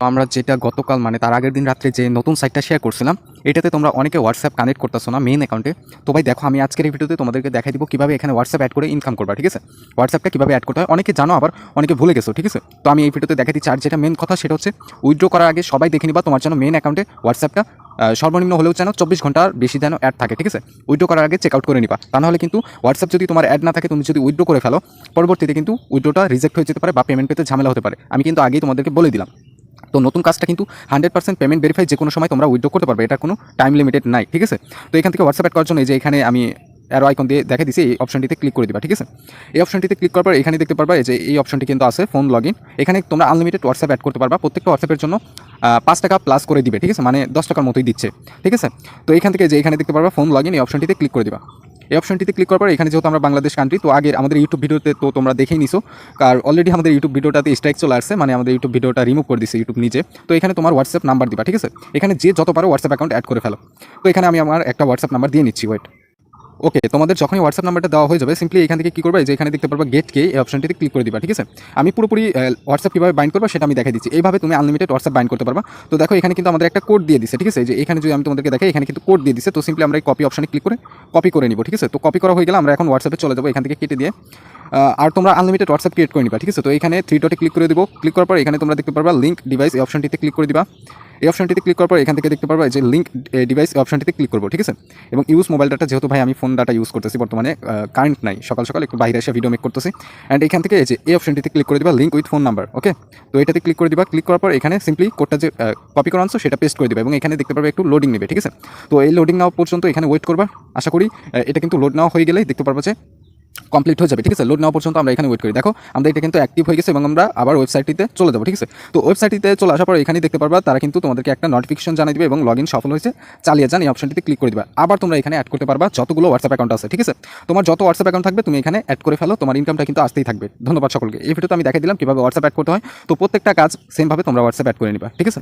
আমরা যেটা গতকাল মানে তার আগের দিন রাত্রে যে নতুন সাইটটা শেয়ার করছিলাম, এটাতে তোমরা অনেকে হোয়াটসঅ্যাপ কানেক্ট করতেছো না মেইন অ্যাকাউন্টে। তো ভাই দেখো, আমি আজকের এই ভিডিওতে তোমাদেরকে দেখাই দিব কীভাবে এখানে হোয়াটসঅ্যাপ অ্যাড করে ইনকাম করবা। ঠিক আছে, হোয়াটসঅ্যাপটা কীভাবে অ্যাড করতে হয় অনেকে জানো, আবার অনেকে ভুলে গেছো। ঠিক আছে, তো আমি এই ভিডিওতে দেখাই দিচ্ছি। আর যেটা মেন কথা সেটা হচ্ছে উইথড্র করার আগে সবাই দেখে নিবা তোমার যেন মেইন অ্যাকাউন্টে হোয়াটসঅ্যাপটা সর্বনিম্ন হলেও যেন 24 ঘন্টার বেশি যেন অ্যাড থাকে। ঠিক আছে, উইথড্র করার আগে চেক আউট করে নিবা, তা নাহলে কিন্তু হোয়াটসঅ্যাপ যদি তোমার অ্যাড না থাকে, তুমি যদি উইথড্র করে ফেলো, পরবর্তীতে কিন্তু উইথড্রটা রিজেক্ট হয়ে যেতে পারে বা পেমেন্ট পেতে ঝামেলা হতে পারে। আমি কিন্তু আগেই তোমাদেরকে বলে দিলাম। তো নতুন কাজটা কিন্তু 100% পেমেন্ট ভেরিফাই যে কোনো সময় তোমরা উইথড্র করতে পারবে, এটা কোনো টাইম লিমিটেড নাই। ঠিক আছে, তো এখান থেকে হোয়াটসঅ্যাপ অ্যাড করার জন্য এই যে এখানে আমি অ্যারো আইকন দিয়ে দেখা দিচ্ছি, এই অপশনটিতে ক্লিক করে দিবা। ঠিক আছে, এই অপশনটিতে ক্লিক করার পর এখানে দেখতে পারবা এই যে এই অপশনটি কিন্তু আছে ফোন লগ ইন। এখানে তোমরা আনলিমিটেড হোয়াটসঅ্যাপ অ্যাড করতে পারবা, প্রত্যেকটা হোয়াটসঅ্যাপের জন্য 5 টাকা প্লাস করে দিবে। ঠিক আছে, মানে 10 টাকার মতোই দিচ্ছে। ঠিক আছে, তো এখান থেকে যে এখানে দেখতে পারবা ফোন লগ ইন, এই অপশনটিতে ক্লিক করে দিবা। এই অপশনটিতে ক্লিক করার পর এখানে যেহেতু আমরা বাংলাদেশ কান্ট্রি, তো আগে আমাদের ইউটিউব ভিডিওতে তো তোমরা দেখেই নিছো, কারণ অলরেডি আমাদের ইউটিউব ভিডিওটাতে স্ট্রাইক চলে আসছে, মানে আমাদের ইউটিউব ভিডিওটা রিমুভ করে দিচ্ছে ইউটিউব নিজে। তো এখানে তোমার হোয়াটসঅ্যাপ নাম্বার দিবা। ঠিক আছে, এখানে যে যত পারো হোয়াটসঅ্যাপ অ্যাকাউন্ট অ্যাড করে ফেলো। তো এখানে আমি আমার একটা হোয়াটসঅ্যাপ নাম্বার দিয়ে নিচ্ছি, ওয়েট। ওকে, তোমাদের যখনই হোয়াটসঅ্যাপ নাম্বারটা দেওয়া হয়ে যাবে, সিম্পলি এখান থেকে কী করবে, যে এখানে দেখতে পারবা গেট কে, এই অপশনটিতে ক্লিক করে দিবা। ঠিক আছে, আমি পুরোপুরি হোয়াটসঅ্যাপ কীভাবে বাইন্ড করবো সেটা আমি দেখাই দিচ্ছি। এইভাবে তুমি আনলিমিটেড হোয়াটসঅ্যাপ বাইন্ড করতে পারবা। তো দেখো এখানে কিন্তু আমাদের একটা কোড দিয়ে দিচ্ছে। ঠিক আছে, যে এখানে যদি আমি তোমাদেরকে দেখাই, এখানে কিন্তু কোড দিয়ে দিচ্ছে। তো সিম্পলি আমরা এই কপি অপশনে ক্লিক করে কপি করে নিব। ঠিক আছে, তো কপি করা হয়ে গেলে আমরা এখন হোয়াটসঅ্যাপে চলে যাবো, এখান থেকে কেটে দিয়ে। আর তোমরা আনলিমিটেড হোয়াটসঅ্যাপ ক্রিয়েট করে নিবা। ঠিক আছে, তো এখানে 3 ডটে ক্লিক করে দিব। ক্লিক করার পর এখানে তোমরা দেখতে পারবা লিঙ্ক ডিভাইস, এই অপশনটিতে ক্লিক করে দিবা। এই অপশনটিতে ক্লিক করার পর এখান থেকে দেখতে পারবা যে লিঙ্ক ডিভাইস, এই অপশনটিতে ক্লিক করবো। ঠিক আছে, এবং ইউজ মোবাইল ডাটা, যেহেতু ভাই আমি ফোন ডাটা ইউজ করতেছি বর্তমানে, কারেন্ট নাই, সকাল সকাল একটু বাইরে এসে ভিডিও মেক করতেছি। অ্যান্ড এখান থেকে এই যে এই অপশনটিতে ক্লিক করে দিবা লিঙ্ক উইথ ফোন নাম্বার। ওকে, তো এটাতে ক্লিক করে দিবা। ক্লিক করার পর এখানে সিম্পলি কোডটা যে কপি করে আনছো সেটা পেস্ট করে দিবা, এবং এখানে দেখতে পারবা একটু লোডিং নেবে। ঠিক আছে, তো এই লোডিং নেওয়া পর্যন্ত এখানে ওয়েট করবা। আশা করি এটা কিন্তু লোড নেওয়া হয়ে গেলেই দেখতে পারবা যে কমপ্লিট হয়ে যাবে। ঠিক আছে, লোড নেওয়া পর্যন্ত আমরা এখানে ওয়েট করি। দেখো আমাদের এটা কিন্তু অ্যাক্টিভ হয়ে গেছে, এবং আমরা আবার ওয়েবসাইটটিতে চলে যাবো। ঠিক আছে, তো ওয়েবসাইটটিতে চলে আসার পর এখানে দেখতে পারবা তারা কিন্তু তোমাদেরকে একটা নোটিফিকেশন জানিয়ে দিবে, এবং লগ ইন সফল হয়েছে, চালিয়ে যান, এই অপশনটিতে ক্লিক করে দিবা। আবার তোমরা এখানে অ্যাড করতে পারবা যতগুলো হোয়াটসঅ্যাপ অ্যাকাউন্ট আছে। ঠিক আছে, তোমার যত হোয়াটসঅ্যাপ অ্যাকাউন্ট থাকবে তুমি এখানে অ্যাড করে ফেলো, তোমার ইনকামটা কিন্তু আসতেই থাকবে। ধন্যবাদ সকলকে। এই ভিডিওতে আমি দেখাই দিলাম কীভাবে হোয়াটসঅ্যাপ অ্যাড করতে হয়। তো প্রত্যেকটা কাজ সেমভাবে তোমরা হোয়াটসঅ্যাপ অ্যাড করে নিবা। ঠিক আছে।